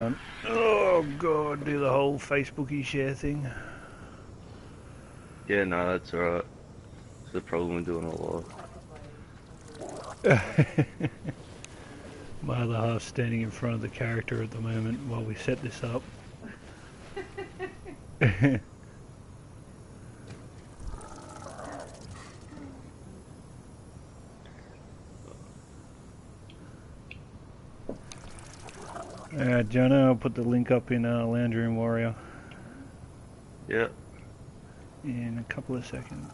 Oh god, do the whole Facebooky share thing. Yeah, no, that's alright. It's the problem with doing a lot. My other half's standing in front of the character at the moment while we set this up. Alright, Jono, I'll put the link up in Lounge Room Warrior. Yeah. In a couple of seconds.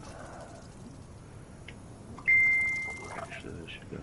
Actually, I should go.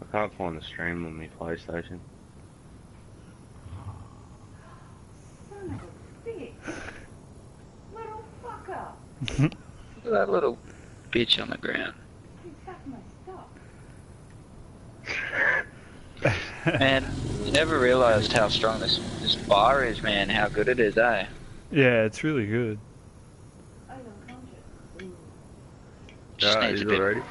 I can't find the stream on my PlayStation. Son of a bitch. Little fucker. Look at that little bitch on the ground. You fucked my stuff. Man, you never realised how strong this bar is, man. How good it is, eh? Yeah, it's really good. I don't conscious. Just Alright, needs is a it bit. ready?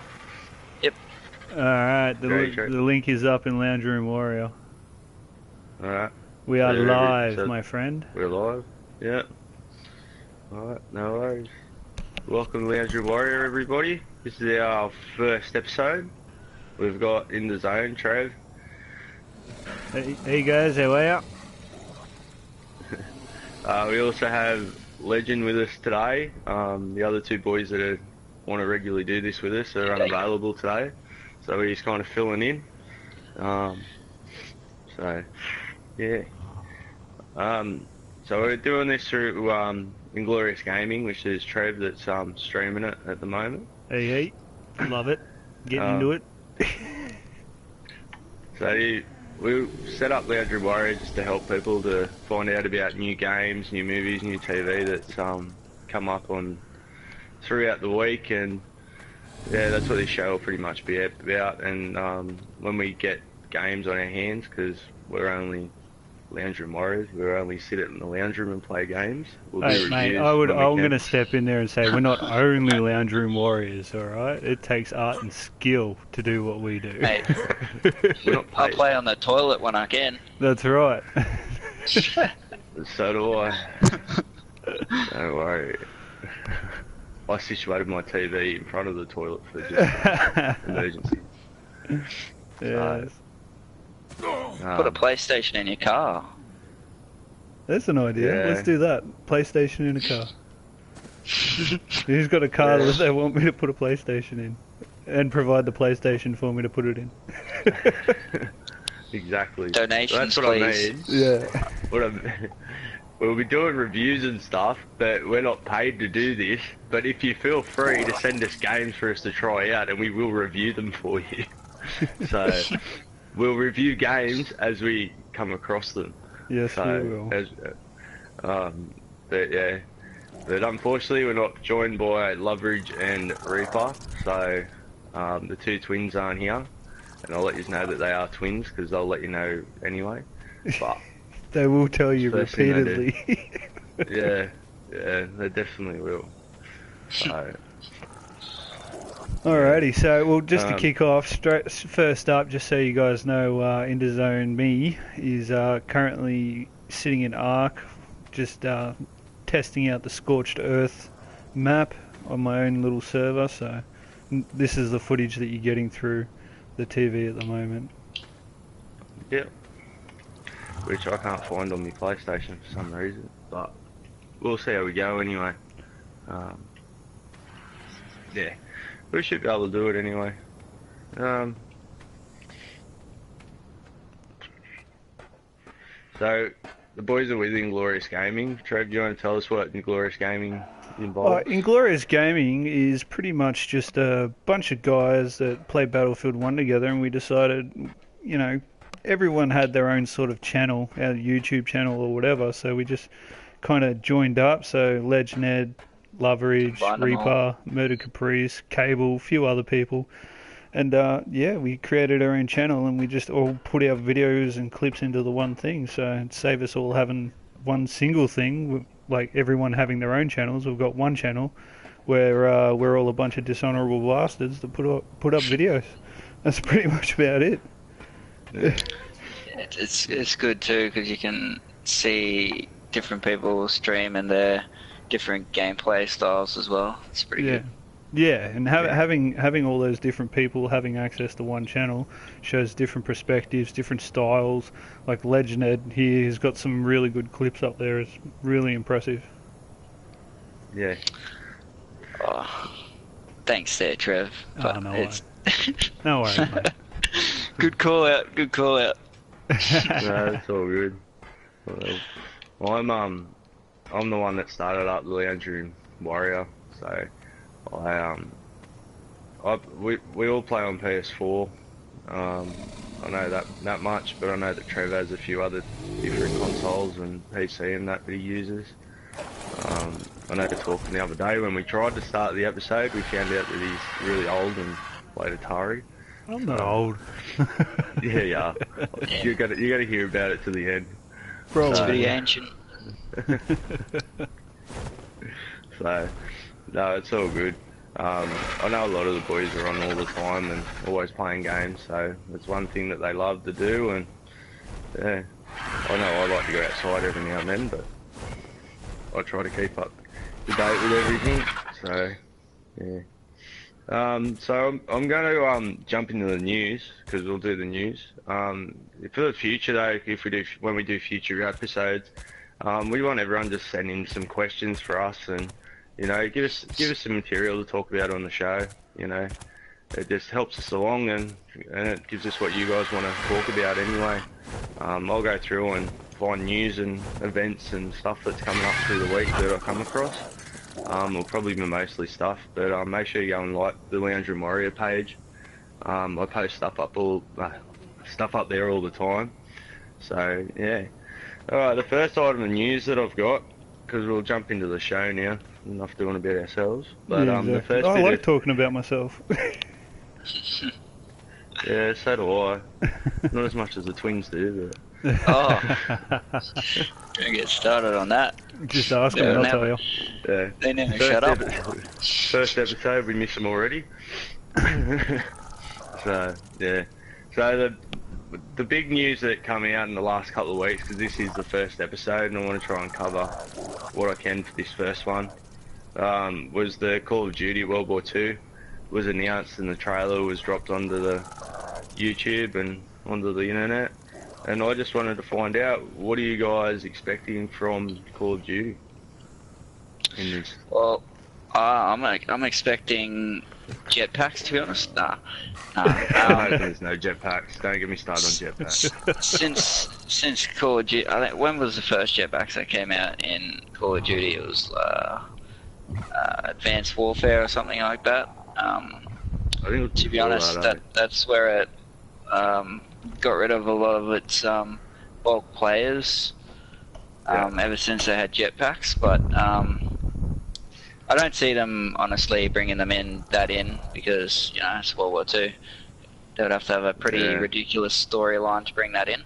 Alright, Great. the link is up in Lounge Room Warrior. Alright, We are Yeah, live, so- my friend. we're live. Yeah. Alright, no worries. Welcome to Lounge Room Warrior, everybody. This is our first episode. We've got In The Zone, Trev. Hey guys, how are ya? We also have Legend with us today. The other two boys that want to regularly do this with us are unavailable today, so we're just kind of filling in. So, yeah. So we're doing this through Inglorious Gaming, which is Trev that's streaming it at the moment. Hey, love it. Getting into it. So we set up Lounge Room Warrior just to help people to find out about new games, new movies, new TV that's come up on throughout the week, and yeah, that's what this show will pretty much be about. And when we get games on our hands, because we're only Lounge Room Warriors, we only sit in the lounge room and play games. We'll do Hey, mate, reviews when we I'm can. going to step in there and say we're not only Lounge Room Warriors, alright? It takes art and skill to do what we do. Hey, We're not I'll paid. play on the toilet when I can. That's right. So do I. Don't worry. I situated my TV in front of the toilet for just emergency. Yes. Put a PlayStation in your car. That's an idea. Yeah. Let's do that. PlayStation in a car. Who's got a car Yeah. that they want me to put a PlayStation in? And provide the PlayStation for me to put it in. Exactly. Donations, That's what please. I mean. Yeah. We'll be doing reviews and stuff, but we're not paid to do this. But if you feel free to send us games for us to try out, and we will review them for you. So we'll review games as we come across them. Yes, we will. But yeah, but unfortunately we're not joined by Loveridge and Reaper, so the two twins aren't here, and I'll let you know that they are twins because they'll let you know anyway. But They will tell you First thing they do. repeatedly. yeah, they definitely will. So Alrighty, so well, just to Um, kick off, first up, just so you guys know, Interzone Me is currently sitting in Ark, just testing out the Scorched Earth map on my own little server. So this is the footage that you're getting through the TV at the moment. yeah, which I can't find on my PlayStation for some reason, but we'll see how we go anyway. Yeah, we should be able to do it anyway. So the boys are with Inglorious Gaming. Trev, do you want to tell us what Inglorious Gaming involves? Inglorious Gaming is pretty much just a bunch of guys that play Battlefield 1 together, and we decided, you know, everyone had their own sort of channel, our YouTube channel or whatever, so we just kind of joined up. So Ledge Ned, Loveridge, Find 'em all. Reaper, Murder Caprice, Cable, a few other people. And yeah, we created our own channel, and we just all put our videos and clips into the one thing. So it saved us all having one single thing, like everyone having their own channels. We've got one channel where we're all a bunch of dishonourable bastards that put up videos. That's pretty much about it. It's good too because you can see different people stream and their different gameplay styles as well. It's pretty good. Yeah, and having all those different people having access to one channel shows different perspectives, different styles. Like Legend here has got some really good clips up there. It's really impressive. Yeah. Oh, thanks there, Trev. But no it's No worries, mate. good call out. Good call out. No, it's all good. Well, I'm the one that started up the Lounge Room Warrior, so we all play on PS4. I know that much, but I know that Trev has a few other different consoles and PC and that he uses. I know talking the other day when we tried to start the episode, we found out that he's really old and played Atari. I'm not old. Yeah. You got to hear about it to the end. Bro, It's pretty ancient. So, no, it's all good. I know a lot of the boys are on all the time and always playing games, so it's one thing that they love to do. And yeah, I know I like to go outside every now and then, but I try to keep up to date with everything. So yeah. So I'm going to jump into the news because we'll do the news. For the future though, when we do future episodes, we want everyone to send in some questions for us and, you know, give us some material to talk about on the show. You know, it just helps us along and it gives us what you guys want to talk about anyway. I'll go through and find news and events and stuff that's coming up through the week that I come across. It'll probably be mostly stuff, but make sure you go and like the Lounge Room Warrior page. I post stuff up there all the time. So yeah. Alright, the first item of news that I've got, because we'll jump into the show now, enough doing a bit ourselves. But yeah, the first I bit like talking about myself. Yeah, so do I. Not as much as the twins do, but Oh, gonna get started on that. Just ask them, Yeah, and I'll tell you. yeah. They never shut up. First episode, we missed them already. So yeah. So the big news that come out in the last couple of weeks, because this is the first episode, and I want to try and cover what I can for this first one, was the Call of Duty World War II was announced, and the trailer was dropped onto the YouTube and onto the internet. And I just wanted to find out, what are you guys expecting from Call of Duty in this? Well, I'm expecting jetpacks, to be honest. Nah. There's no jetpacks. Don't get me started on jetpacks. Since Call of Duty, I think, when was the first jetpacks that came out in Call of Duty? It was Advanced Warfare or something like that. I think To be honest, that's where it got rid of a lot of its bulk players. Ever since they had jetpacks, but I don't see them honestly bringing them in because, you know, it's World War II. They would have to have a pretty ridiculous storyline to bring that in.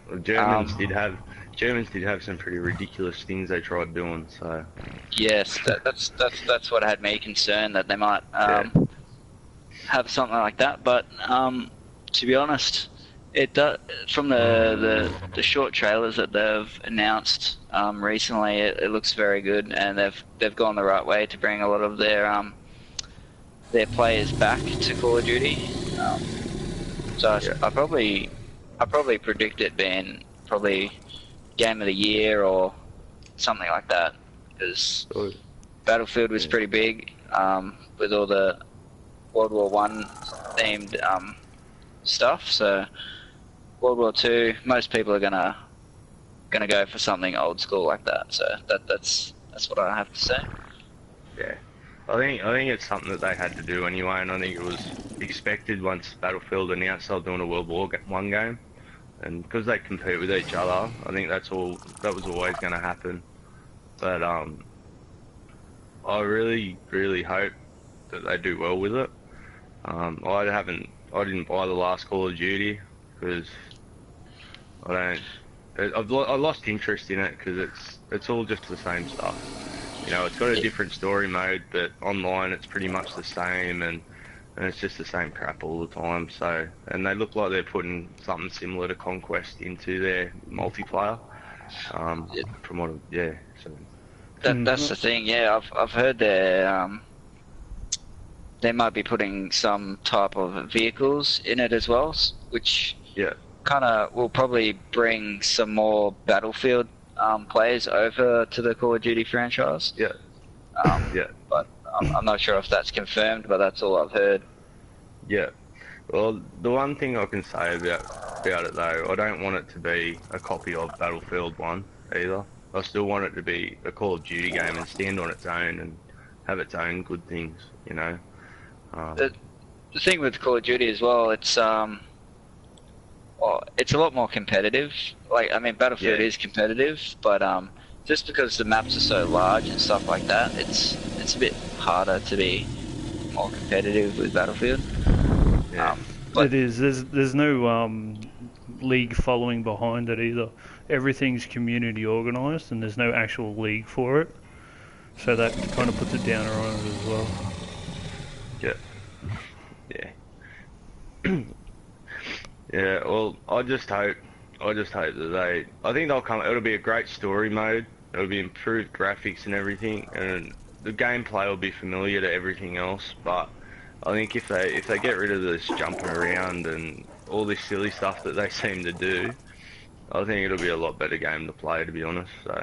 Well, Germans did have some pretty ridiculous things they tried doing. So yes, that's what had me concerned, that they might have something like that. But to be honest, it does, from the short trailers that they've announced recently, it looks very good, and they've gone the right way to bring a lot of their players back to Call of Duty. I probably predict it being probably Game of the Year or something like that, because Battlefield was pretty big with all the World War One themed stuff. So World War II, most people are gonna gonna go for something old school like that. So that's what I have to say. Yeah. I think it's something that they had to do anyway, and I think it was expected once Battlefield announced they were doing a World War One game, and because they compete with each other, I think that was always going to happen. But I really hope that they do well with it. I didn't buy the last Call of Duty because I lost interest in it because it's all just the same stuff. You know, it's got a different story mode, but online it's pretty much the same, and it's just the same crap all the time. So, and they look like they're putting something similar to Conquest into their multiplayer. From what, yeah. So. That's the thing. Yeah, I've heard they might be putting some type of vehicles in it as well, which kind of will probably bring some more Battlefield players over to the Call of Duty franchise. Yeah. But I'm not sure if that's confirmed, but that's all I've heard. Yeah. Well, the one thing I can say about it though, I don't want it to be a copy of Battlefield 1 either. I still want it to be a Call of Duty game and stand on its own and have its own good things, you know. The thing with Call of Duty as well, it's it's a lot more competitive. Like, I mean, Battlefield is competitive, but just because the maps are so large and stuff like that, it's a bit harder to be more competitive with Battlefield. Yeah. It is. There's no league following behind it either. Everything's community organised, and there's no actual league for it. So that kind of puts a downer on it as well. Yeah. Yeah, well, I just hope that I think they'll come. It'll be a great story mode. It'll be improved graphics and everything, and the gameplay will be familiar to everything else. But I think if they get rid of this jumping around and all this silly stuff that they seem to do, I think it'll be a lot better game to play, to be honest. So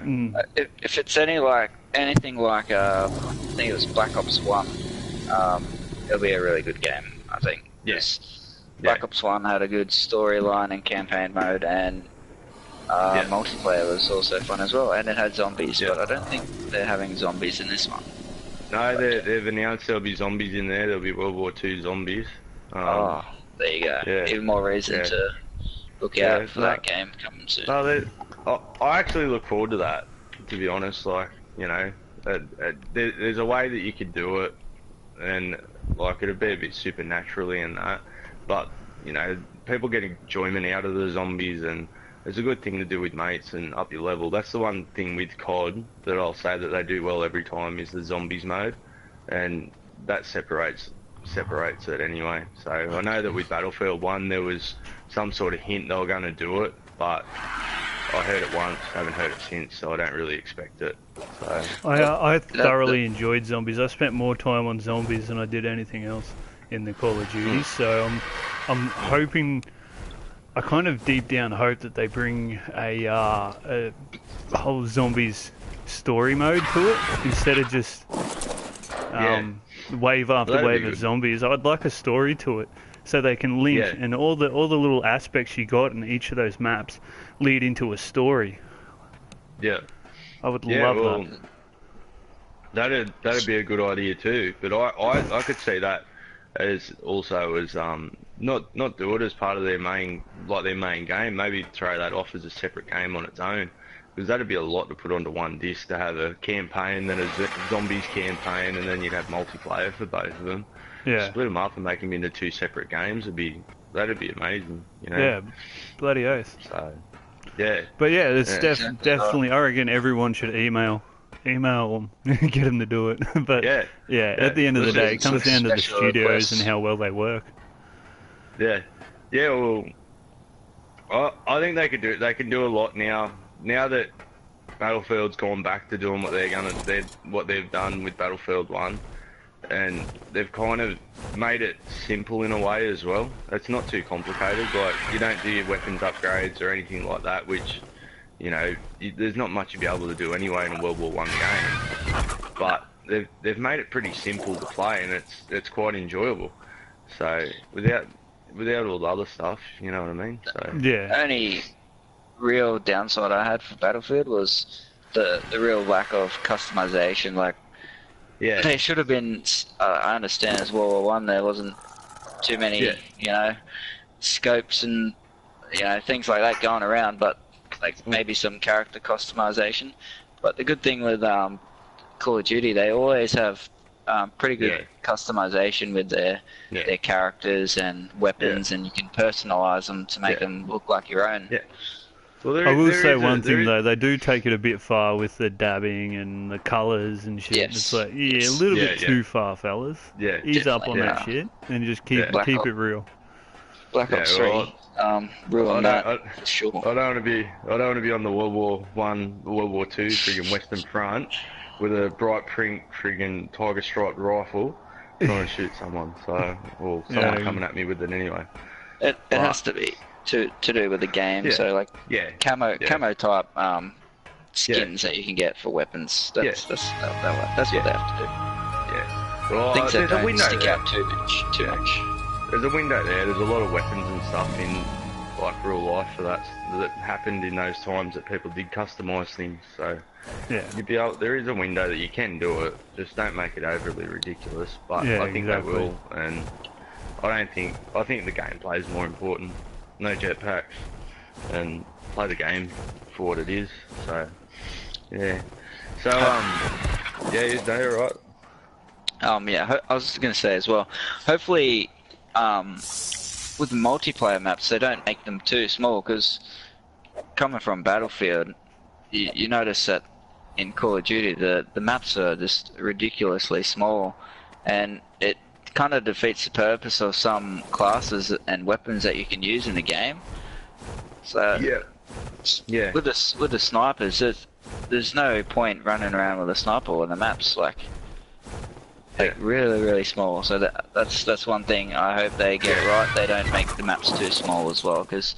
if it's anything like I think it was Black Ops 1, it'll be a really good game, I think. Yes. Black Ops 1 had a good storyline and campaign mode, and multiplayer was also fun as well, and it had zombies, but I don't think they're having zombies in this one. No, they've announced there'll be zombies in there. There'll be World War II zombies. There you go. Yeah. Even more reason to look out for that game coming soon. No, I actually look forward to that, to be honest. Like, you know, there's a way that you could do it, and like it'd be a bit supernaturally and that. But, you know, people get enjoyment out of the zombies, and it's a good thing to do with mates and up your level. That's the one thing with COD that I'll say that they do well every time is the zombies mode, and that separates it anyway. So I know that with Battlefield 1 there was some sort of hint they were going to do it, but I heard it once, haven't heard it since, so I don't really expect it. So I thoroughly enjoyed zombies. I spent more time on zombies than I did anything else in the Call of Duty, so I'm hoping, I kind of deep down hope that they bring a whole zombies story mode to it instead of just wave after wave of zombies. I'd like a story to it so they can link, and all the little aspects you got in each of those maps lead into a story. Yeah, I would love that. That'd be a good idea too. But I could see that as not do it as part of their main game. Maybe throw that off as a separate game on its own, because that'd be a lot to put onto one disc, to have a campaign, then a zombies campaign, and then you'd have multiplayer for both of them. Yeah. Split them up and make them into two separate games. That'd be amazing, you know. Yeah, bloody oath. So, yeah. But yeah, it's definitely. I reckon everyone should email them, get them to do it. But at the end of the day, it comes down to the studios and how well they work. Yeah. Well, I think they could do it. They can do a lot now. Now that Battlefield's gone back to doing what they've done with Battlefield 1, and they've kind of made it simple in a way as well. It's not too complicated. Like, you don't do your weapons upgrades or anything like that, which, you know, there's not much you'll be able to do anyway in a World War 1 game. But they've made it pretty simple to play, and it's quite enjoyable. So without all the other stuff, you know what I mean? So real downside I had for Battlefield was the real lack of customization. Like, Yeah. there should have been. I understand as World War One. There wasn't too many, Yeah. you know, scopes and things like that going around, but like maybe some character customization. But the good thing with Call of Duty, they always have pretty good customization with their characters and weapons, and you can personalize them to make them look like your own. Yeah. Well, I will say one thing though, they do take it a bit far with the dabbing and the colours and shit. Yes. It's like, a little bit Yeah. too far, fellas. Yeah. Ease up on Definitely, that shit and just keep Yeah. keep it real. Black Ops well, 3 ruined I that for sure. I don't want to be on the World War One, World War Two friggin' Western Front with a bright pink friggin' tiger striped rifle trying to shoot someone. So, or someone coming at me with it anyway. It has to be to do with the game. Yeah. So like Yeah. camo type skins Yeah. that you can get for weapons. That's what they have to do. Yeah. Well, Things that there's a don't window stick there. out too much. There's a window there. There's a lot of weapons and stuff in like real life for that happened in those times that people did customise things. So Yeah. you'd be able, there is a window that you can do it. Just don't make it overly ridiculous. But Yeah, I think exactly. they will, and I think the gameplay is more important. No jetpacks, and play the game for what it is. So yeah. So yeah, you're right. I was going to say as well, hopefully, with the multiplayer maps, they don't make them too small, because coming from Battlefield, you notice that in Call of Duty, the maps are just ridiculously small, and it kind of defeats the purpose of some classes and weapons that you can use in the game. So Yeah. with the snipers, there's no point running around with a sniper when the map's like really, really small. So that's one thing I hope they get right. They don't make the maps too small as well, because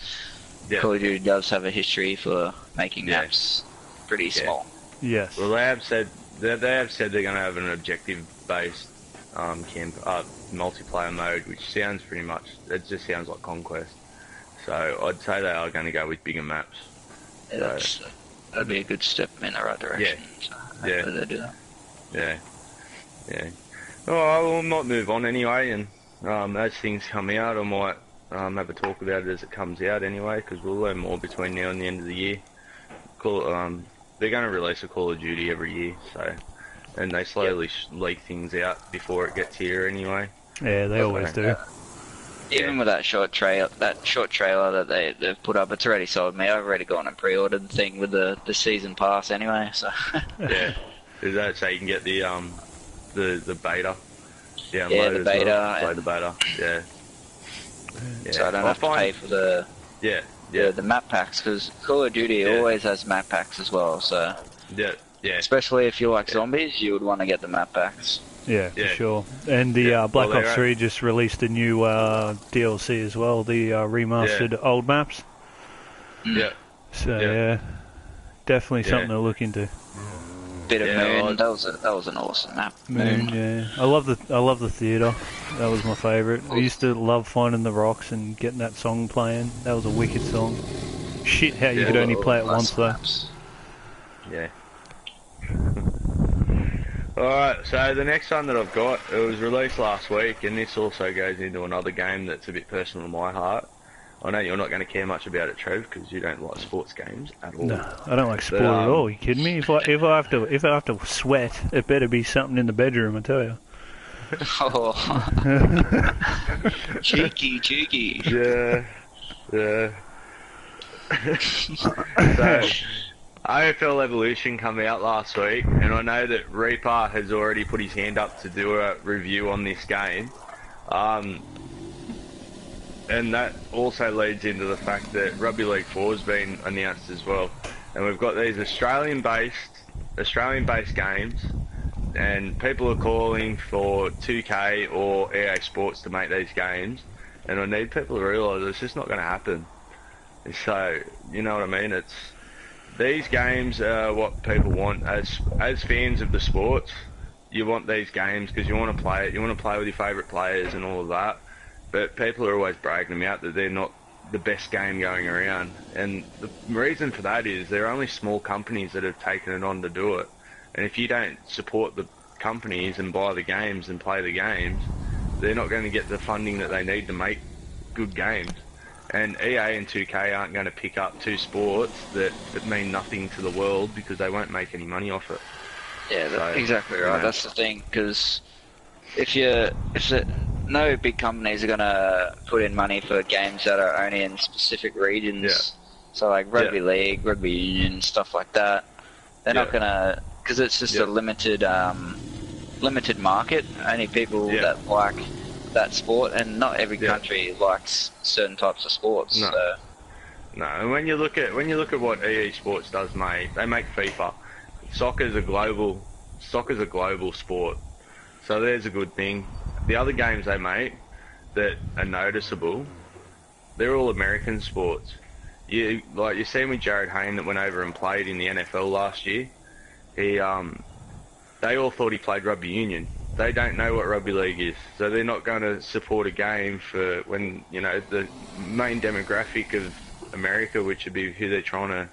Call of Duty does have a history for making maps pretty small. Yes. Well, they have said they're going to have an objective-based multiplayer mode, which sounds pretty much. It just sounds like Conquest. So I'd say they are going to go with bigger maps. Yeah, that'd be a good step in the right direction. So hopefully they do that. Yeah. Oh, I might move on anyway, and as things come out, I might have a talk about it as it comes out anyway, because we'll learn more between now and the end of the year. They're going to release a Call of Duty every year, so, and they slowly leak things out before it gets here anyway. Yeah, they always do. Even with that short trailer that they've put up, it's already sold me. I've already gone and pre-ordered the thing with the season pass anyway. So Yeah, is that so you can get the beta download? Yeah, the beta. Well? Play the beta. Yeah. So I don't have to pay for the map packs, because Call of Duty always has map packs as well. So yeah. especially if you like zombies, you would want to get the map packs. Yeah, for sure. And the Black Well, Ops 3 just released a new DLC as well, the remastered old maps. Yeah. So definitely something to look into. Bit of Moon, that was an awesome map. Moon, yeah. I love the theater. That was my favourite. I used to love finding the rocks and getting that song playing. That was a wicked song. Shit, how you could only play it once though. Yeah. Alright, so the next one that I've got, it was released last week, and this also goes into another game that's a bit personal to my heart. I know you're not going to care much about it, Trev, because you don't like sports games at all. No, I don't like sport at all. Are you kidding me? If I have to sweat, it better be something in the bedroom, I tell you. Oh. cheeky. Yeah. So, AFL Evolution came out last week, and I know that Reaper has already put his hand up to do a review on this game. And that also leads into the fact that Rugby League 4 has been announced as well. And we've got these Australian-based games, and people are calling for 2K or EA Sports to make these games. And I need people to realise it's just not going to happen. So, you know what I mean? These games are what people want as fans of the sports. You want these games because you want to play it. You want to play with your favourite players and all of that. But people are always bragging them out that they're not the best game going around. And the reason for that is there are only small companies that have taken it on to do it. And if you don't support the companies and buy the games and play the games, they're not going to get the funding that they need to make good games. And EA and 2K aren't going to pick up two sports that mean nothing to the world because they won't make any money off it. Yeah, that's exactly right. You know. That's the thing, because no big companies are gonna put in money for games that are only in specific regions. Yeah. So like rugby league, rugby union, stuff like that. They're not gonna, because it's just a limited market. Only people that like that sport, and not every country likes certain types of sports. No. So. No, and when you look at what EA Sports does, mate, they make FIFA. Soccer's a global sport, so there's a good thing. The other games they make that are noticeable, they're all American sports. You seen with Jared Hayne that went over and played in the NFL last year. They all thought he played rugby union. They don't know what rugby league is, so they're not going to support a game for when the main demographic of America, which would be who they're trying to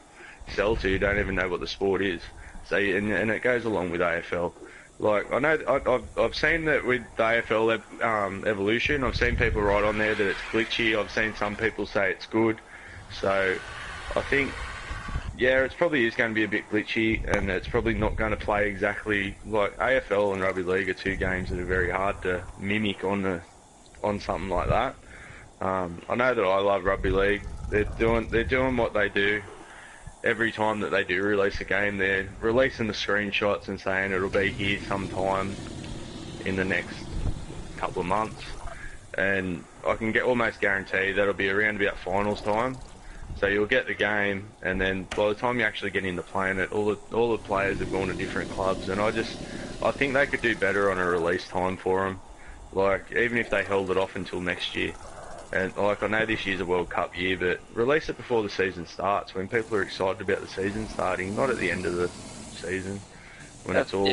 sell to, don't even know what the sport is. So and it goes along with AFL. Like I know I've seen that with the AFL evolution. I've seen people write on there that it's glitchy. I've seen some people say it's good. So I think it probably is going to be a bit glitchy, and it's probably not going to play exactly like AFL and rugby league are two games that are very hard to mimic on something like that. I know that I love rugby league. They're doing what they do. Every time that they do release a game, they're releasing the screenshots and saying it'll be here sometime in the next couple of months. And I can almost guarantee that'll be around about finals time. So you'll get the game, and then by the time you actually get into playing it, all the players have gone to different clubs. And I think they could do better on a release time for them. Like, even if they held it off until next year. And like, I know this year's a World Cup year, but release it before the season starts, when people are excited about the season starting, not at the end of the season, when it's all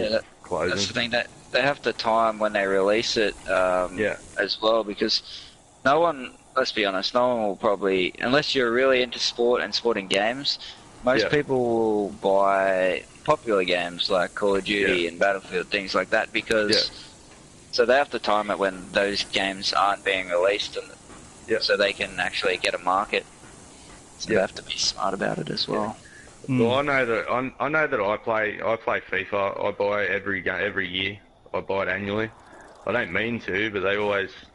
closing. That's the thing, that they have the time when they release it as well, because no one, let's be honest, no one will probably, unless you're really into sport and sporting games, most people will buy popular games like Call of Duty and Battlefield, things like that, because so they have to time it when those games aren't being released, and so they can actually get a market. So they have to be smart about it as well. Well, I know that I play FIFA. I buy every year. I buy it annually. I don't mean to, but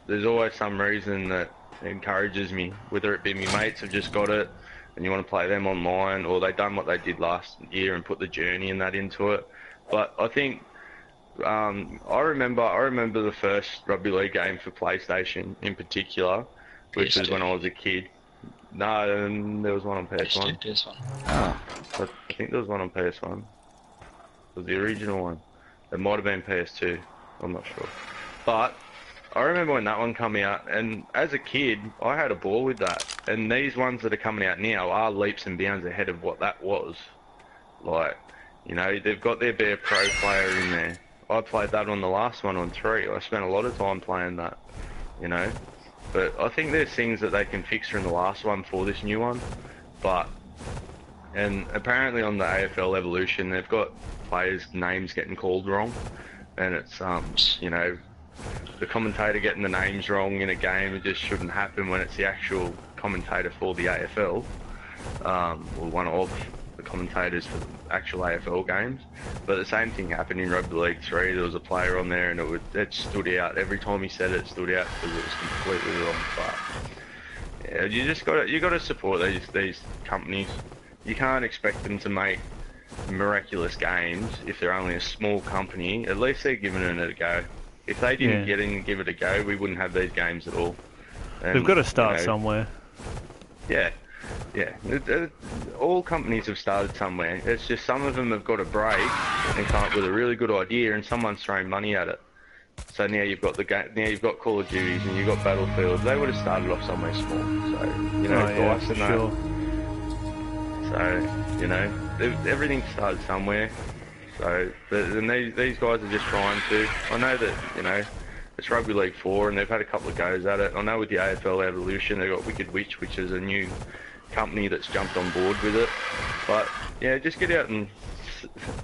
there's always some reason that encourages me. Whether it be my mates have just got it, and you want to play them online, or they done what they did last year and put the journey and that into it. But I think I remember the first rugby league game for PlayStation in particular, which was when I was a kid. No, there was one on PS1. Oh. I think there was one on PS1. It was the original one. It might have been PS2. I'm not sure. But I remember when that one came out, and as a kid, I had a ball with that. And these ones that are coming out now are leaps and bounds ahead of what that was. Like, they've got their bare pro player in there. I played that on the last one on 3. I spent a lot of time playing that, But I think there's things that they can fix from the last one for this new one. And apparently on the AFL Evolution, they've got players' names getting called wrong. And it's, the commentator getting the names wrong in a game, it just shouldn't happen when it's the actual commentator for the AFL. Or one of the commentators for the actual AFL games. But the same thing happened in Rugby League 3. There was a player on there, and it stood out. Every time he said it stood out because it was completely wrong. But you got to support these companies. You can't expect them to make miraculous games if they're only a small company. At least they're giving it a go. If they didn't get in and give it a go, we wouldn't have these games at all. And, they've got to start somewhere. Yeah. All companies have started somewhere. It's just some of them have got a break and come up with a really good idea, and someone's throwing money at it. So now you've got you've got Call of Duties and you've got Battlefield. They would have started off somewhere small. So Dice and that. So everything started somewhere. So and these guys are just trying to. I know that it's Rugby League 4, and they've had a couple of goes at it. I know with the AFL Evolution, they've got Wicked Witch, which is a new company that's jumped on board with it. But yeah, just get out and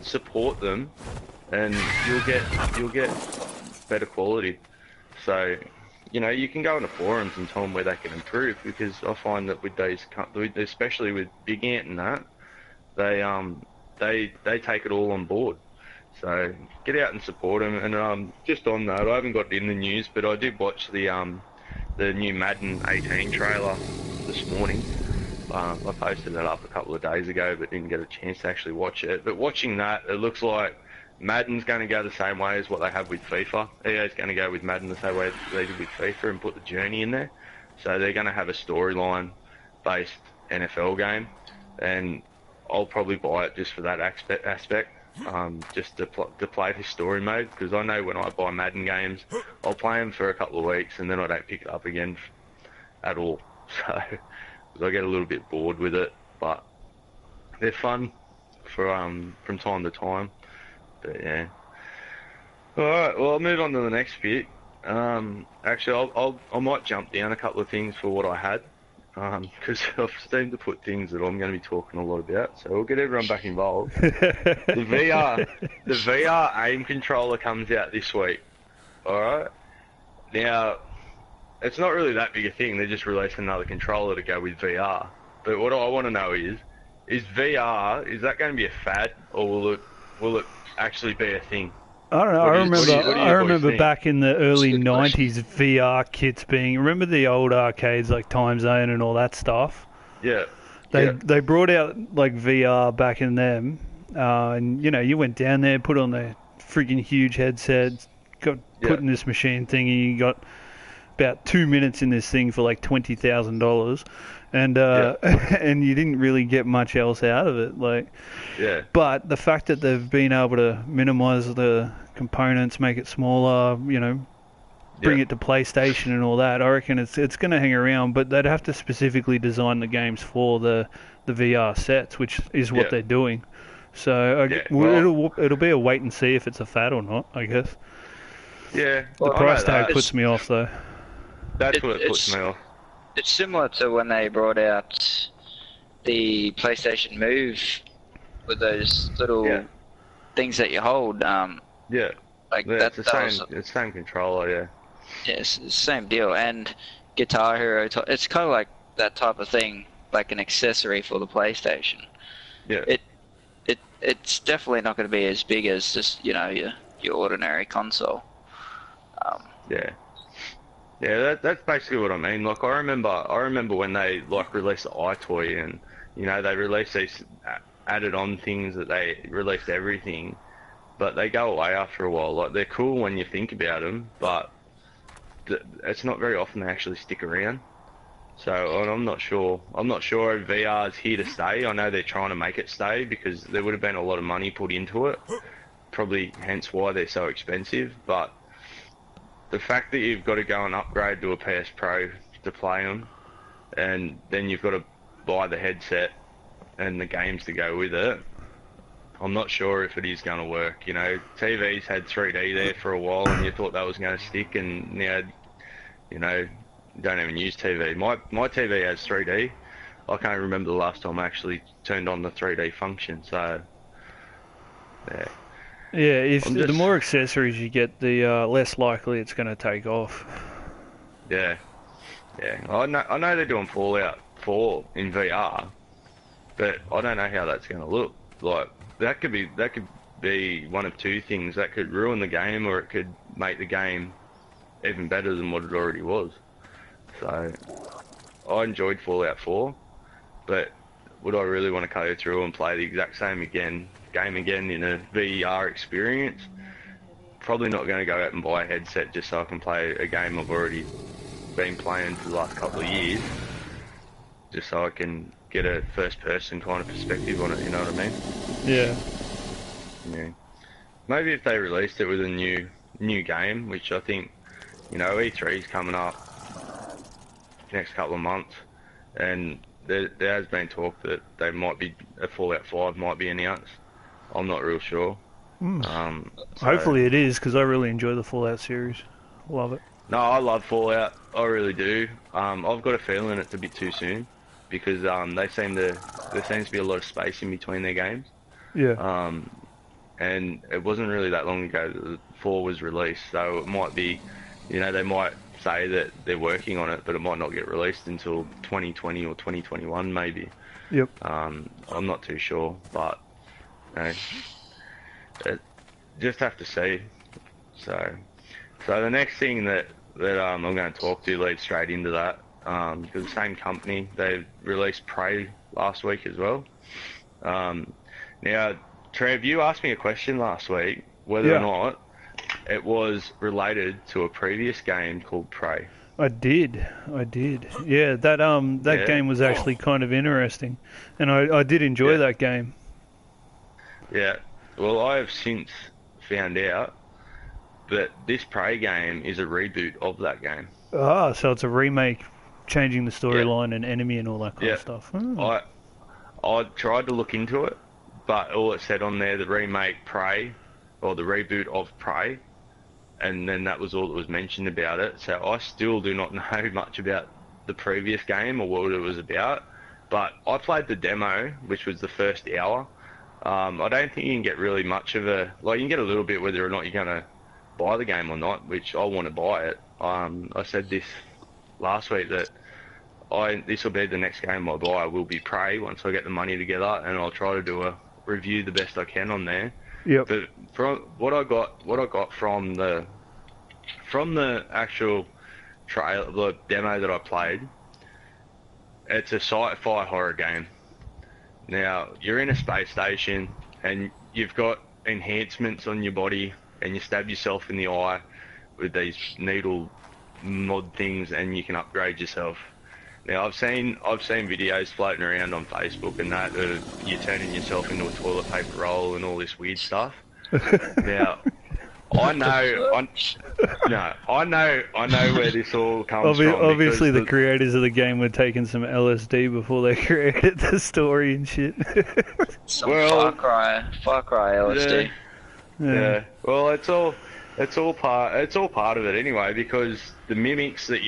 support them, and you'll get better quality. So, you know, you can go into forums and tell them where they can improve, because I find that with those, especially with Big Ant and that, they take it all on board. So get out and support them. And just on that, I haven't got it in the news, but I did watch the new Madden 18 trailer this morning. I posted that up a couple of days ago, but didn't get a chance to actually watch it. But watching that, it looks like Madden's going to go the same way as what they have with FIFA. EA's going to go with Madden the same way they did with FIFA and put the journey in there. So they're going to have a storyline-based NFL game, and I'll probably buy it just for that aspect, just to play the story mode, because I know when I buy Madden games, I'll play them for a couple of weeks and then I don't pick it up again at all. So I get a little bit bored with it, but they're fun for from time to time. But yeah. Alright, well, I'll move on to the next bit. Actually, I might jump down a couple of things for what I had, because I've seemed to put things that I'm going to be talking a lot about, so we'll get everyone back involved. The VR aim controller comes out this week. Alright? Now, it's not really that big a thing, they're just releasing another controller to go with VR. But what I want to know is VR, is that going to be a fad, or will it actually be a thing? I don't know. I remember think? back in the early That's a good question. '90s, VR kits being. Remember the old arcades like Time Zone and all that stuff? Yeah. They brought out like VR back in them, and you know, you went down there, put on the freaking huge headset, got put in this machine thing, and you got about 2 minutes in this thing for like $20,000, and and you didn't really get much else out of it, like. Yeah. But the fact that they've been able to minimize the components, make it smaller, you know, bring it to PlayStation and all that, I reckon it's going to hang around. But they'd have to specifically design the games for the VR sets, which is what they're doing. So it'll be a wait and see if it's a fad or not, I guess. Yeah. The price tag puts me off, though. That's what it puts me off. It's similar to when they brought out the PlayStation Move with those little things that you hold. Like it's the same controller, yeah. Yeah, it's the same deal. And Guitar Hero, it's kind of like that type of thing, like an accessory for the PlayStation. Yeah. It's definitely not going to be as big as just, you know, your ordinary console. Yeah, that's basically what I mean. Like, I remember when they like released the iToy, and you know, they released these added on things that they released everything, but they go away after a while. Like, they're cool when you think about them, but it's not very often they actually stick around. So I'm not sure if VR is here to stay. I know they're trying to make it stay, because there would have been a lot of money put into it, probably hence why they're so expensive. But the fact that you've got to go and upgrade to a PS Pro to play them, and then you've got to buy the headset and the games to go with it, I'm not sure if it is going to work. You know, TVs had 3D there for a while, and you thought that was going to stick, and now, you know, you don't even use TV. My TV has 3D. I can't remember the last time I actually turned on the 3D function, so yeah. Yeah, the more accessories you get, the less likely it's going to take off. Yeah. I know they're doing Fallout 4 in VR, but I don't know how that's going to look. Like, that could be one of two things. That could ruin the game, or it could make the game even better than what it already was. So, I enjoyed Fallout 4, but would I really want to go through and play the exact same game again in a VR experience? Probably not going to go out and buy a headset just so I can play a game I've already been playing for the last couple of years, just so I can get a first-person kind of perspective on it, you know what I mean? Yeah. Maybe if they released it with a new game, which I think, you know, E3's coming up next couple of months, and there has been talk that a Fallout 5 might be announced. I'm not real sure. Hopefully it is, because I really enjoy the Fallout series. Love it. No, I love Fallout. I really do. I've got a feeling it's a bit too soon because there seems to be a lot of space in between their games. Yeah. And it wasn't really that long ago that 4 was released, so it might be, they might say that they're working on it, but it might not get released until 2020 or 2021 maybe. Yep. I'm not too sure, but just have to see. So the next thing that I'm going to talk to leads straight into that, because the same company, they released Prey last week as well. Now, Trev, you asked me a question last week whether or not it was related to a previous game called Prey. I did. Yeah, that game was actually kind of interesting, and I did enjoy that game. Yeah. Well, I have since found out that this Prey game is a reboot of that game. Ah, so it's a remake, changing the storyline and enemy and all that kind of stuff. Oh. I tried to look into it, but all it said on there, the remake Prey, or the reboot of Prey, and then that was all that was mentioned about it. So I still do not know much about the previous game or what it was about, but I played the demo, which was the first hour. I don't think you can get really much of you can get a little bit whether or not you're going to buy the game or not, which I want to buy it. I said this last week that this will be the next game I buy will be Prey once I get the money together, and I'll try to do a review the best I can on there. Yep. But from what I got from the actual trailer, the demo that I played, it's a sci-fi horror game. Now, you're in a space station and you've got enhancements on your body and you stab yourself in the eye with these needle mod things and you can upgrade yourself. Now, I've seen videos floating around on Facebook and that you're turning yourself into a toilet paper roll and all this weird stuff. Now, I know where this all comes from. Obviously, the creators of the game were taking some LSD before they created the story and shit. Far Cry LSD. Yeah. Well, it's all part of it anyway, because the mimics that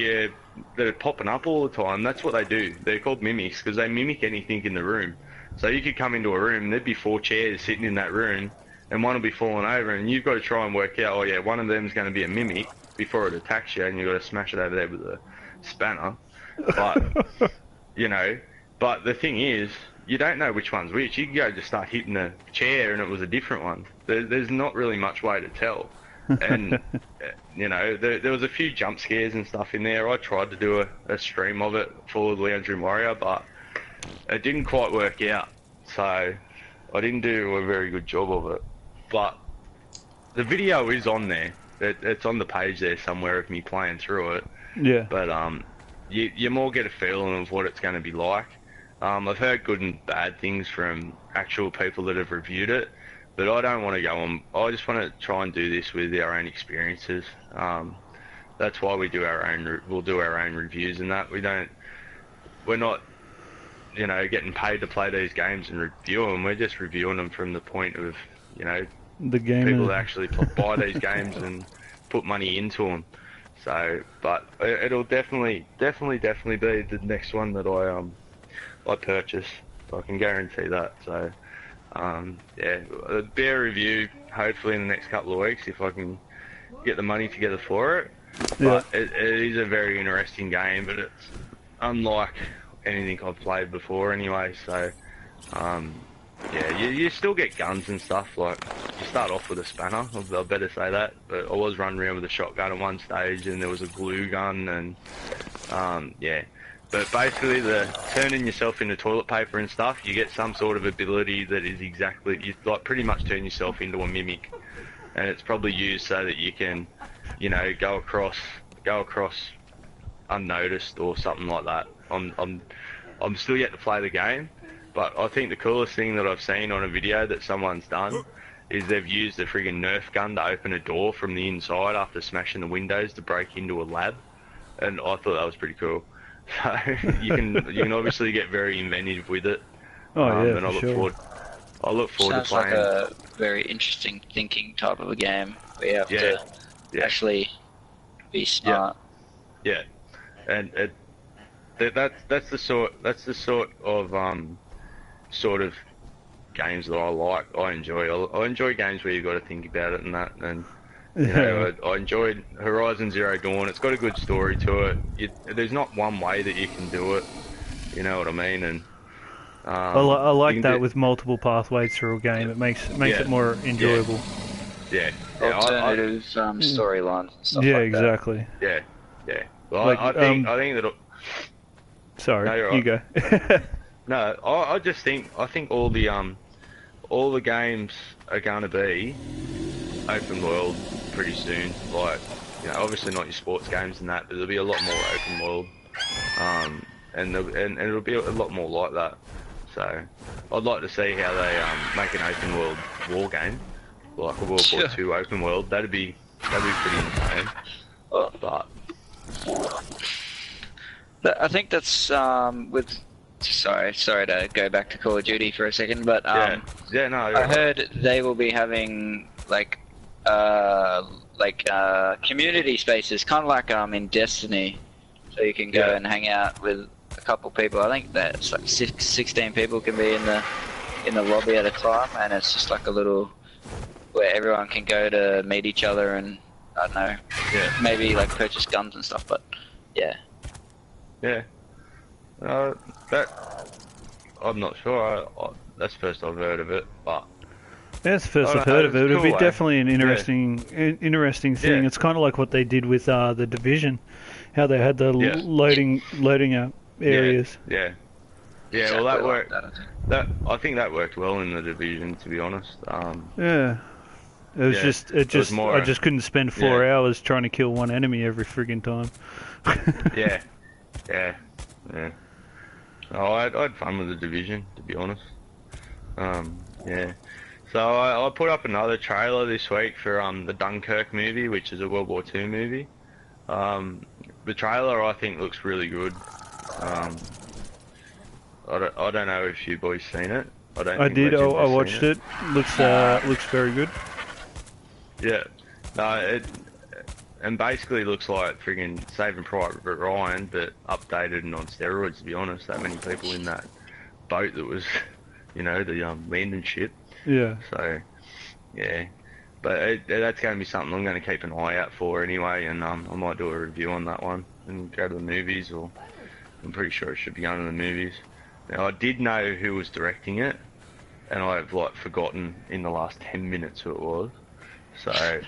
are popping up all the time, that's what they do. They're called mimics because they mimic anything in the room. So you could come into a room, there'd be 4 chairs sitting in that room, and one will be falling over, and you've got to try and work out, one of them's going to be a mimic before it attacks you, and you've got to smash it over there with a spanner. But, but the thing is, you don't know which one's which. You can go just start hitting a chair, and it was a different one. There's not really much way to tell. And, there was a few jump scares and stuff in there. I tried to do a stream of it for Lounge Room Warrior, but it didn't quite work out. So I didn't do a very good job of it. But the video is on there. It's on the page there somewhere of me playing through it. Yeah. But you more get a feeling of what it's going to be like. I've heard good and bad things from actual people that have reviewed it. But I don't want to go on. I just want to try and do this with our own experiences. That's why we do we'll do our own reviews and that. We're not, getting paid to play these games and review them. We're just reviewing them from the point of, the game people that actually buy these games and put money into them. So, but it'll definitely be the next one that I purchase. I can guarantee that. So. It'll be a review hopefully in the next couple of weeks if I can get the money together for it. But it is a very interesting game, but it's unlike anything I've played before anyway. So you still get guns and stuff. Like, you start off with a spanner, I better say that, but I was running around with a shotgun at one stage, and there was a glue gun, and But basically, the turning yourself into toilet paper and stuff, you get some sort of ability that is you pretty much turn yourself into a mimic, and it's probably used so that you can, go across unnoticed or something like that. I'm still yet to play the game, but I think the coolest thing that I've seen on a video that someone's done is they've used a friggin' Nerf gun to open a door from the inside after smashing the windows to break into a lab, and I thought that was pretty cool. So you can obviously get very inventive with it. And I look forward Sounds to playing. Sounds like a very interesting thinking type of a game where you have to actually Be smart. Yeah, and that's the sort of games that I like. I enjoy. I enjoy games where you've got to think about it and that. And you know, I enjoyed Horizon Zero Dawn. It's got a good story to it. There's not one way that you can do it. You know what I mean? And I like that with multiple pathways through a game. It makes it more enjoyable. Yeah. Alternative storylines and stuff Yeah, like exactly. Yeah. Well, Like, I think that. Sorry, No, you're you go. No, I just think all the games are going to be open world pretty soon. Like, you know, obviously not your sports games and that, but there'll be a lot more open world, and it'll be a lot more like that. So, I'd like to see how they make an open world war game, like a World War II open world. That'd be pretty insane. But I think that's with. Sorry to go back to Call of Duty for a second, but no, I heard they will be having community spaces, kind of like in Destiny, so you can go and hang out with a couple people. I think that's like 16 people can be in the lobby at a time, and it's just like a little where everyone can go to meet each other and I don't know, maybe like purchase guns and stuff. But yeah. That I'm not sure. That's the first I've heard of it, but That's the first I've heard of it. It'd be definitely an interesting thing. Yeah. It's kind of like what they did with the Division, how they had the loading up areas. Yeah. Exactly, Well, that like worked. that, I think that worked well in the Division, to be honest. Yeah. It was just more I just couldn't spend 4 hours trying to kill one enemy every friggin' time. Yeah. Oh, I had fun with the Division, to be honest. Yeah. So I put up another trailer this week for the Dunkirk movie, which is a World War II movie. The trailer I think looks really good. I don't know if you boys seen it. I did. I watched it. Looks very good. Yeah. No, and basically looks like friggin' Saving Private Ryan, but updated and on steroids. To be honest, that many people in that boat that was, the landing ship. Yeah. So, yeah. But that's going to be something I'm going to keep an eye out for anyway, and I might do a review on that one and go to the movies, or I'm pretty sure it should be going to the movies. Now, I did know who was directing it, and I've forgotten in the last 10 minutes who it was. So,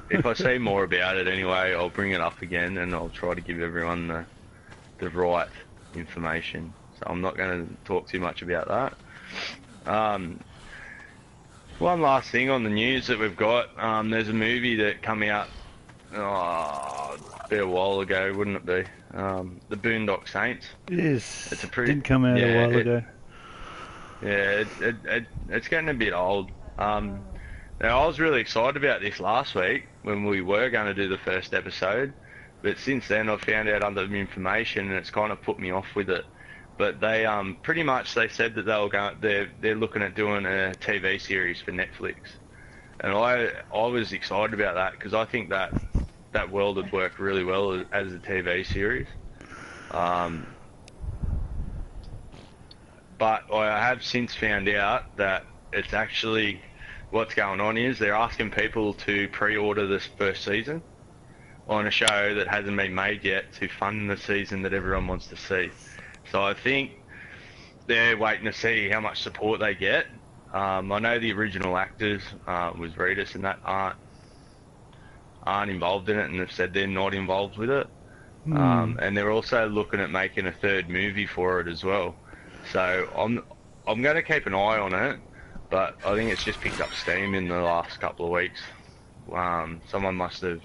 if I see more about it anyway, I'll bring it up again, and I'll try to give everyone the right information. So I'm not going to talk too much about that. One last thing on the news that we've got, there's a movie that came out a while ago, wouldn't it be? The Boondock Saints. Yes. It's a pretty, did come out a while ago. Yeah, it's getting a bit old. Now, I was really excited about this last week when we were going to do the first episode, but since then I found out other information and it's kind of put me off with it. But they pretty much they said that they're looking at doing a TV series for Netflix, and I was excited about that because I think that world would work really well as a TV series. But I have since found out that it's actually what's going on is they're asking people to pre-order this first season on a show that hasn't been made yet to fund the season that everyone wants to see. So I think they're waiting to see how much support they get. I know the original actors was Reedus and that aren't involved in it, and they've said they're not involved with it. And they're also looking at making a third movie for it as well. So I'm going to keep an eye on it, but I think it's just picked up steam in the last couple of weeks. Someone must have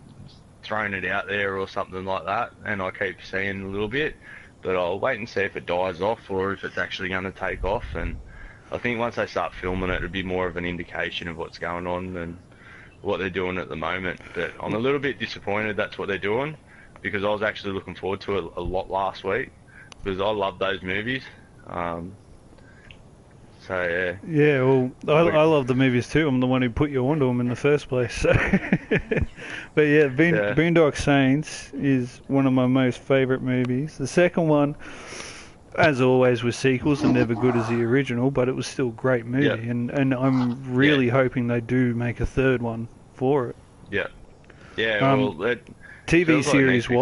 thrown it out there or something like that, and I keep seeing a little bit. But I'll wait and see if it dies off or if it's actually going to take off. And I think once they start filming it, it'll be more of an indication of what's going on and what they're doing at the moment. But I'm a little bit disappointed that's what they're doing, because I was actually looking forward to it a lot last week, because I love those movies. So yeah. Yeah, well, I love the movies too. I'm the one who put you onto them in the first place. So. But yeah, Yeah. Boondock Saints is one of my most favourite movies. The second one, as always with sequels, are never good as the original, but it was still a great movie, Yeah. and I'm really hoping they do make a third one for it. Yeah. Yeah. Um, Well, it TV feels like it needs series to be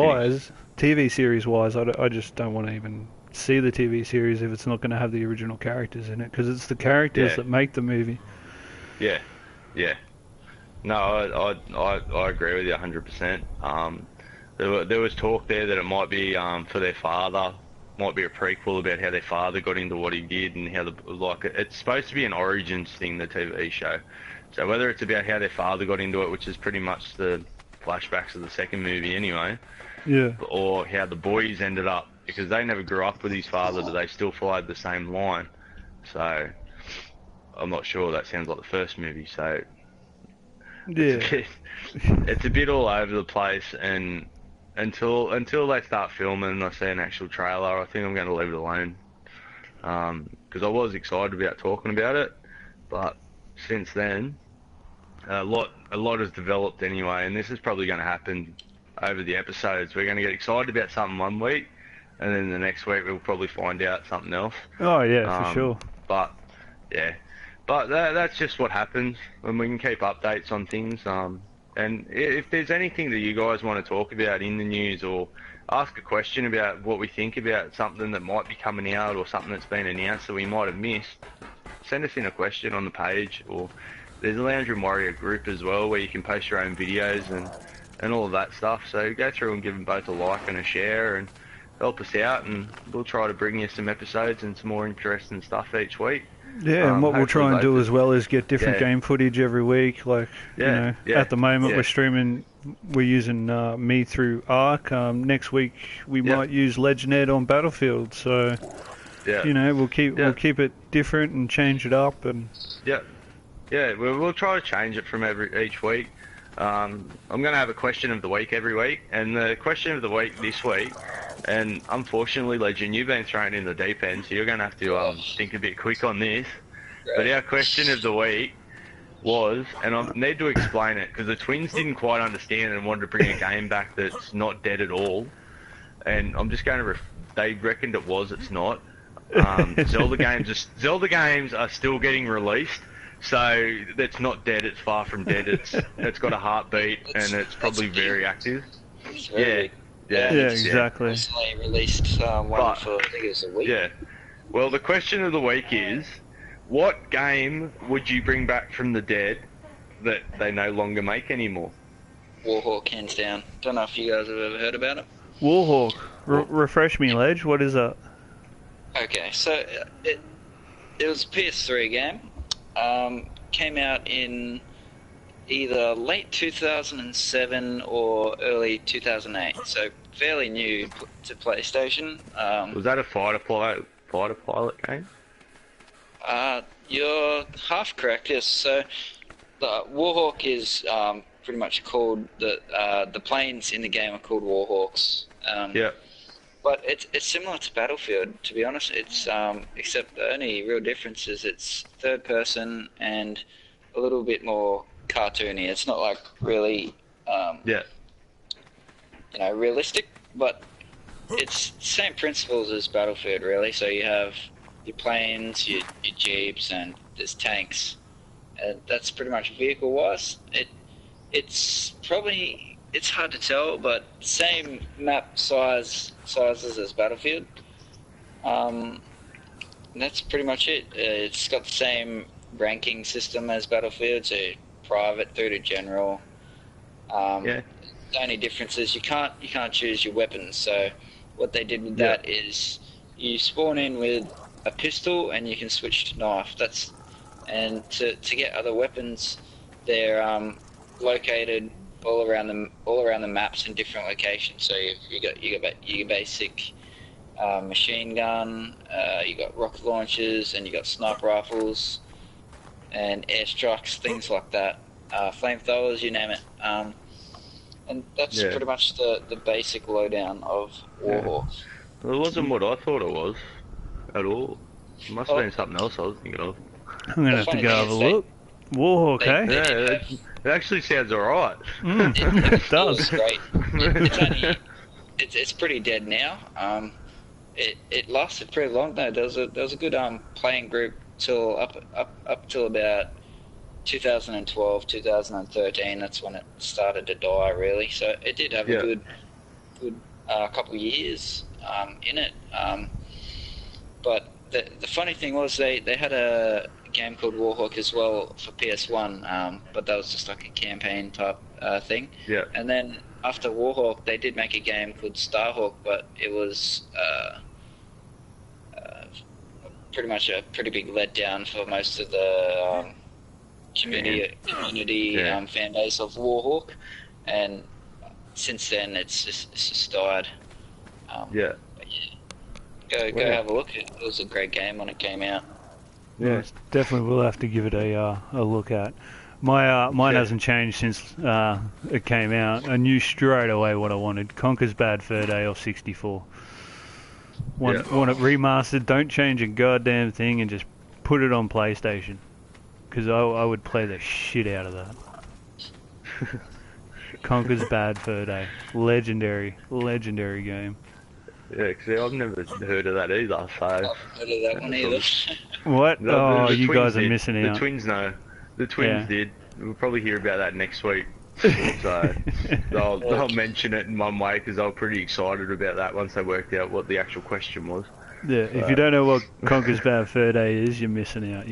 finished. wise, I just don't want to even see the TV series if it's not going to have the original characters in it, because it's the characters Yeah. that make the movie. Yeah. Yeah. No, I agree with you 100%. There was talk there that it might be for their father, might be a prequel about how their father got into what he did and how it's supposed to be an origins thing, the TV show. So whether it's about how their father got into it, which is pretty much the flashbacks of the second movie anyway, Yeah. or how the boys ended up, because they never grew up with his father, but they still followed the same line. So I'm not sure. That sounds like the first movie. So Yeah. it's a bit all over the place, and until they start filming and I see an actual trailer, I think I'm going to leave it alone. Because I was excited about talking about it, but since then, a lot has developed anyway, and this is probably going to happen over the episodes. We're going to get excited about something one week, and then the next week we'll probably find out something else. Oh yeah, for sure. But yeah, but that's just what happens, and we can keep updates on things. And if there's anything that you guys want to talk about in the news, or ask a question about what we think about something that might be coming out, or something that's been announced that we might have missed, send us in a question on the page. Or there's a Lounge Room Warrior group as well where you can post your own videos and all of that stuff. So go through and give them both a like and a share and help us out, and we'll try to bring you some episodes and some more interesting stuff each week. Yeah, and what we'll try and do as well is get different game footage every week. Like, at the moment we're streaming, we're using me through Arc. Next week we might use LegendEd on Battlefield. So, we'll keep it different and change it up. And we'll try to change it from each week. I'm going to have a question of the week every week, and the question of the week this week, and unfortunately, Legend, you've been thrown in the deep end, so you're going to have to think a bit quick on this. But our question of the week was, and I need to explain it, because the Twins didn't quite understand and wanted to bring a game back that's not dead at all, and I'm just going to, they reckoned it was, it's not. Zelda games are still getting released. So it's not dead. It's far from dead. It's got a heartbeat, and it's probably very active. Yeah, exactly. Recently released one for, I think it was a week. Yeah. Well, the question of the week is, what game would you bring back from the dead that they no longer make anymore? Warhawk, hands down. Don't know if you guys have ever heard about it. Warhawk. Refresh me, Ledge. What is that? Okay, so it was a PS3 game. Came out in either late 2007 or early 2008, so fairly new to PlayStation. Was that a fighter pilot game? You're half correct, yes. So the Warhawk is pretty much called, the planes in the game are called Warhawks. But it's similar to Battlefield, to be honest. It's except the only real difference is it's third person and a little bit more cartoony. It's not like really, realistic, but it's same principles as Battlefield, really. So you have your planes, your jeeps, and there's tanks. That's pretty much vehicle-wise. It's hard to tell, but same map sizes as Battlefield. That's pretty much it. It's got the same ranking system as Battlefield, so private through to general. The only difference is you can't choose your weapons. So what they did with that is you spawn in with a pistol and you can switch to knife. And to get other weapons, they're located all around the maps in different locations. So you got your basic machine gun, you got rocket launchers, and you got sniper rifles and airstrikes, things like that. Flamethrowers, you name it. And that's pretty much the basic lowdown of Warhawks. Well, it wasn't what I thought it was at all. It must have been something else I was thinking of. I'm going to have to go have a look. Warhawk, They- eh? they- Yeah, it actually sounds alright. Mm, it It was does. great. It's pretty dead now. It lasted pretty long though. There was a good playing group till up till about 2012, 2013. That's when it started to die really. So it did have Yeah. a good couple of years in it. But the funny thing was they had a game called Warhawk as well for PS1, but that was just like a campaign type thing. Yeah. And then after Warhawk, they did make a game called Starhawk, but it was pretty much a pretty big letdown for most of the community Yeah. fan base of Warhawk, and since then it's just died. Yeah. But yeah, go Yeah. have a look. It was a great game when it came out. Yeah. Definitely will have to give it a look at. Mine Yeah. hasn't changed since it came out. I knew straight away what I wanted. Conker's Bad Fur Day or 64. Want it remastered, don't change a goddamn thing and just put it on PlayStation. Because I would play the shit out of that. Conker's Bad Fur Day. Legendary game. Yeah, because I've never heard of that either, so... I haven't heard of that one either. What? The You twins guys are did. missing The out. twins know. The twins Yeah. did. We'll probably hear about that next week. So they'll mention it in one way because they were pretty excited about that once they worked out what the actual question was. Yeah, if you don't know what Conker's Bad Fur Day is, you're missing out.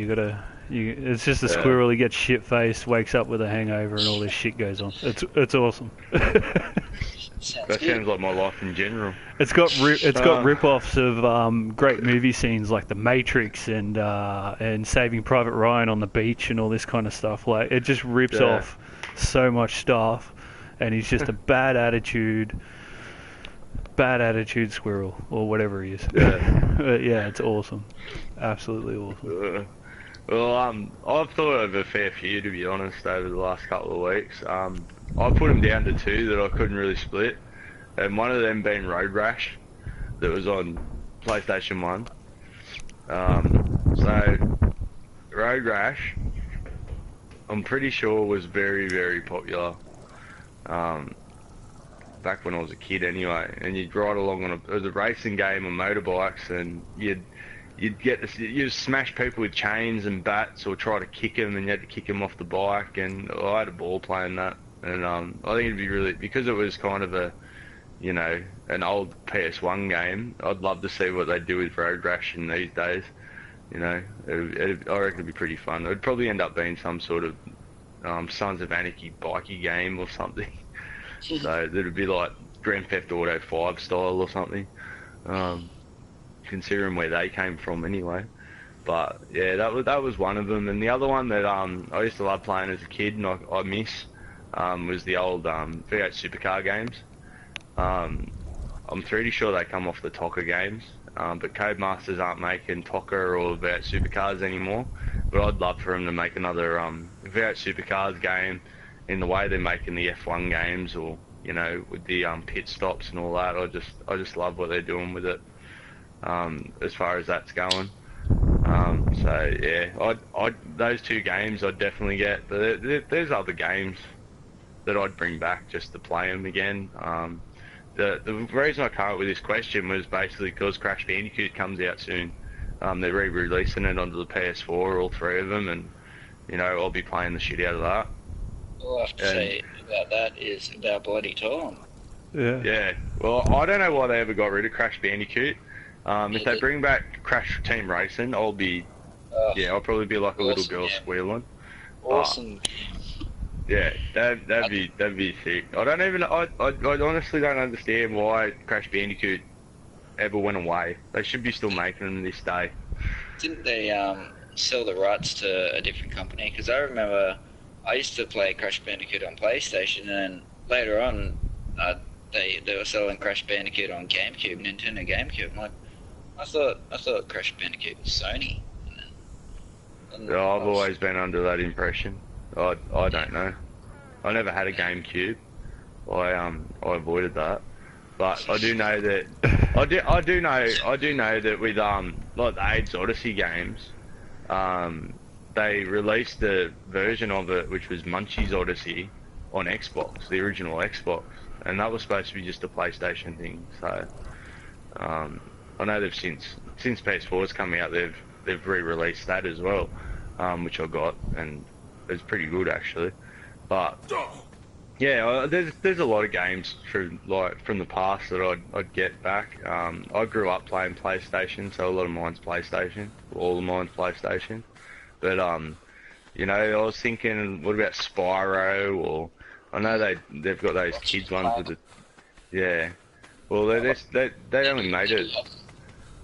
It's just a Yeah. squirrel. He gets shit faced, wakes up with a hangover, and all this shit goes on. It's awesome. Sounds That good. sounds like my life in general. It's got rip-offs of great movie scenes like The Matrix and Saving Private Ryan on the beach and all this kind of stuff. Like it just rips Yeah. off so much stuff, and he's just a bad attitude squirrel or whatever he is. Yeah. Yeah, it's awesome, absolutely awesome. Well, I've thought of a fair few, to be honest, over the last couple of weeks. I put them down to two that I couldn't really split, and one of them being Road Rash, that was on PlayStation 1. So, Road Rash, I'm pretty sure was very, very popular. Back when I was a kid anyway, and you'd ride along on it was a racing game on motorbikes, and you'd smash people with chains and bats or try to kick them, and you had to kick them off the bike, and I had a ball playing that. And I think it'd be really, because it was kind of a, an old PS1 game, I'd love to see what they do with Road Rash in these days. I reckon it'd be pretty fun. It'd probably end up being some sort of Sons of Anarchy bikey game or something. So it'd be like Grand Theft Auto 5 style or something. Considering where they came from anyway. But yeah, that was one of them. And the other one that I used to love playing as a kid and I miss was the old V8 Supercar games. I'm pretty sure they come off the TOCA games, but Codemasters aren't making TOCA or V8 Supercars anymore. But I'd love for them to make another V8 Supercars game in the way they're making the F1 games, or with the pit stops and all that. I just love what they're doing with it. As far as that's going. So yeah, those two games I'd definitely get. But there's other games that I'd bring back just to play them again. The reason I came up with this question was basically because Crash Bandicoot comes out soon. They're re-releasing it onto the PS4, all three of them, and I'll be playing the shit out of that. All I have to say about that is about bloody time. Yeah. Yeah. Well, I don't know why they ever got rid of Crash Bandicoot. If they bring back Crash Team Racing, I'll probably be like a little Awesome, girl yeah. squealing. Awesome. Yeah, that'd be sick. I honestly don't understand why Crash Bandicoot ever went away. They should be still making them this day. Didn't they sell the rights to a different company? Because I remember I used to play Crash Bandicoot on PlayStation, and then later on they were selling Crash Bandicoot on GameCube, Nintendo GameCube. I'm like, I thought Crash Bandicoot was Sony. And Yeah, I've always been under that impression. I don't know. I never had a GameCube. I avoided that. But I do know that I do know that with like the AIDS Odyssey games, they released a version of it which was Munchie's Odyssey on Xbox, the original Xbox, and that was supposed to be just a PlayStation thing. So I know they've since PS4's coming out, they've re-released that as well, which I got, and it's pretty good actually. But yeah, there's a lot of games from the past that I'd get back. I grew up playing PlayStation, so a lot of mine's PlayStation, all of mine's PlayStation. But you know, I was thinking, what about Spyro? Or I know they've got those kids ones with the, yeah. Well, they only made it.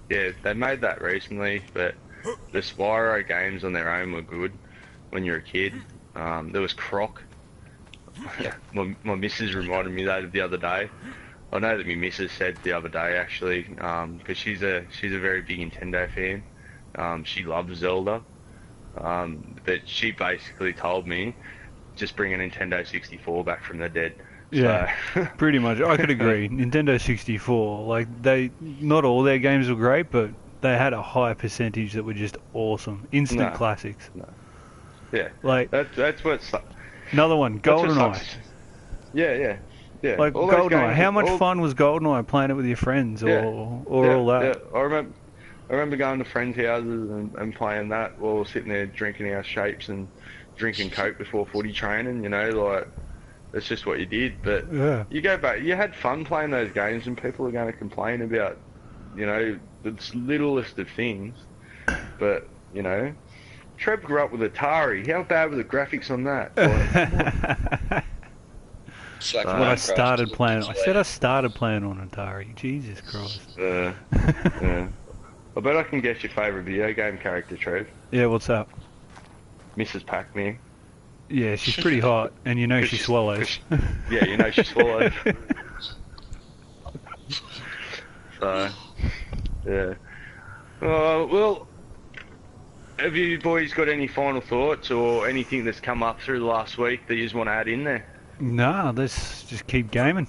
Yeah, they made that recently, but the Spyro games on their own were good when you're a kid. There was Croc. My missus reminded me that the other day. I know that my missus said the other day actually, because she's a very big Nintendo fan. She loves Zelda, but she basically told me just bring a Nintendo 64 back from the dead. Yeah, So, pretty much. I could agree. Nintendo 64, like not all their games were great, but they had a high percentage that were just awesome, instant classics. No. Yeah, Like that's what's. another one, GoldenEye. Yeah. Like All those GoldenEye, games- how much all- fun was GoldenEye playing it with your friends or Yeah. all that? Yeah. I remember going to friends' houses and playing that while sitting there drinking our shapes and drinking Coke before footy training. You know, like that's just what you did. But Yeah. you go back, you had fun playing those games, and people are going to complain about, you know, the littlest of things. But you know, Trev grew up with Atari. How bad were the graphics on that? Like, It's like When I Minecraft started to playing, I play. said I started playing on Atari. Jesus Christ. yeah. I bet I can guess your favourite video game character, Trev. Yeah, what's up? Mrs. Pac-Man. Yeah, she's pretty hot, and you know she Cause swallows. Yeah, you know she swallows. So, yeah. Well, have you boys got any final thoughts or anything that's come up through the last week that you just want to add in there? Nah, let's just keep gaming.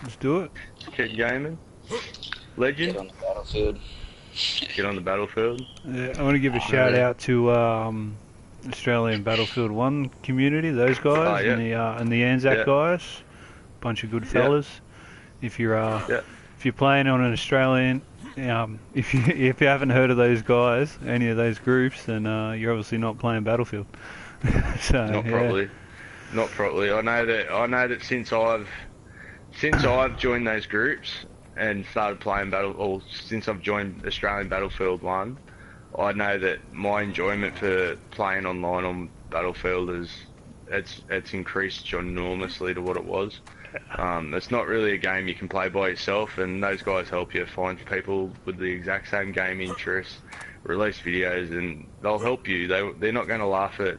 Let's do it. Keep gaming. Get Legend, on the battlefield. get on the battlefield. I want to give a shout out to Australian Battlefield 1 community, those guys, and the Anzac Yeah. guys. Bunch of good fellas. If you're if you're playing on an Australian, if you haven't heard of those guys, any of those groups, then you're obviously not playing Battlefield. So Not properly. I know that since I've joined those groups and started playing since I've joined Australian Battlefield 1, I know that my enjoyment for playing online on Battlefield it's increased enormously to what it was. It's not really a game you can play by yourself, and those guys help you find people with the exact same game interests, release videos, and they'll help you. They're not going to laugh at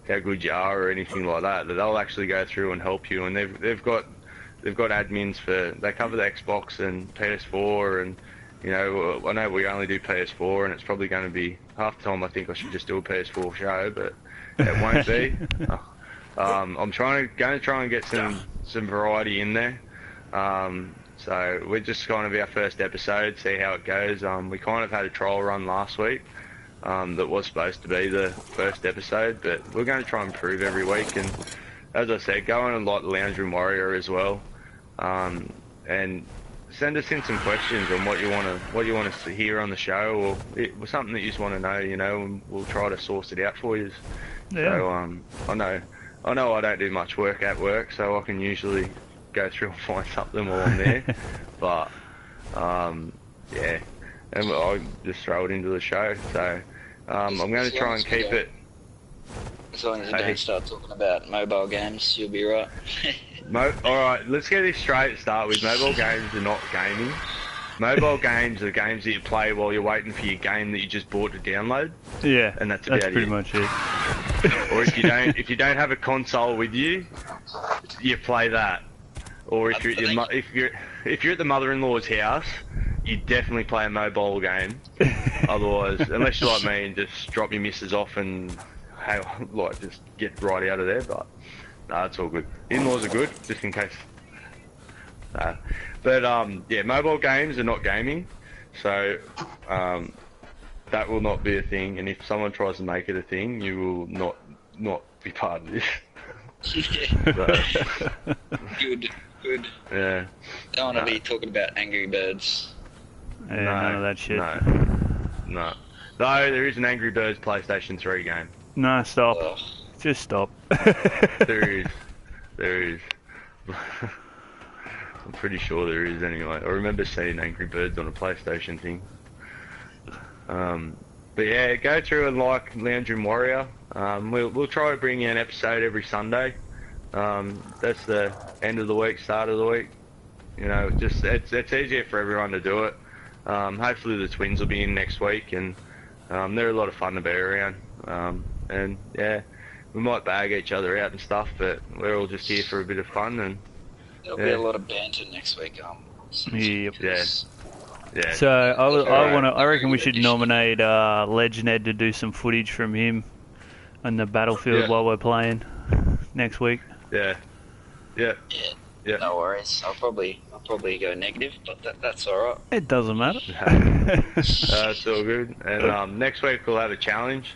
how good you are or anything like that. They'll actually go through and help you, and they've got admins they cover the Xbox and PS4, and you know, I know we only do PS4, and it's probably going to be half the time I think I should just do a PS4 show, but it won't be. I'm going to try and get some variety in there. So we're just kind of our first episode, see how it goes. We kind of had a trial run last week. That was supposed to be the first episode, but we're going to try and improve every week. And as I said, go on and like the Lounge Room Warrior as well, and send us in some questions on what you want us to hear on the show, or something that you just want to know, you know, and we'll try to source it out for you. Yeah. So I know I don't do much work at work, so I can usually go through and find something while I'm there, but yeah. And I'll just throw it into the show. So I'm going to try and keep it. As long as you don't start talking about mobile games, you'll be right. Alright, let's get this straight to start with. Mobile games are not gaming. Mobile games are games that you play while you're waiting for your game that you just bought to download. Yeah, And that's pretty much it. Or if you don't have a console with you, you play that. Or if you're at the mother-in-law's house, you definitely play a mobile game. Otherwise, unless you're like me and just drop your missus off and just get right out of there. But no, it's all good. In-laws are good, just in case. But yeah, mobile games are not gaming. So that will not be a thing. And if someone tries to make it a thing, you will not be part of this. So, Good. yeah. Don't want to be talking about Angry Birds. Yeah, none of that shit. No. Though there is an Angry Birds PlayStation 3 game. No, stop. Ugh. Just stop. There is. I'm pretty sure there is anyway. I remember seeing Angry Birds on a PlayStation thing. But yeah, go through and like Lounge Room Warrior. We'll try to bring you an episode every Sunday. That's the end of the week, start of the week. You know, just it's easier for everyone to do it. Hopefully the twins will be in next week, and they're a lot of fun to be around. And yeah, we might bag each other out and stuff, but we're all just here for a bit of fun. And There'll be a lot of banter next week. Yep. yeah. So Alright. I reckon we should nominate Legend Ed to do some footage from him on the battlefield Yeah. while we're playing next week. Yeah. Yeah. No worries. I'll probably go negative, but that's all right. It doesn't matter. It's all good. And next week we'll have a challenge.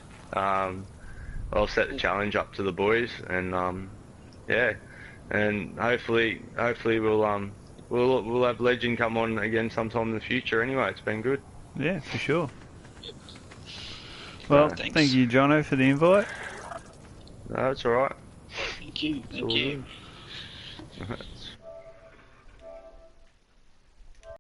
I'll set the challenge up to the boys, and yeah, and hopefully we'll have Legend come on again sometime in the future. Anyway, it's been good. Yeah, for sure. Well, Thanks. thank you, Jono, for the invite. No, it's all right. Thank you. It's all good.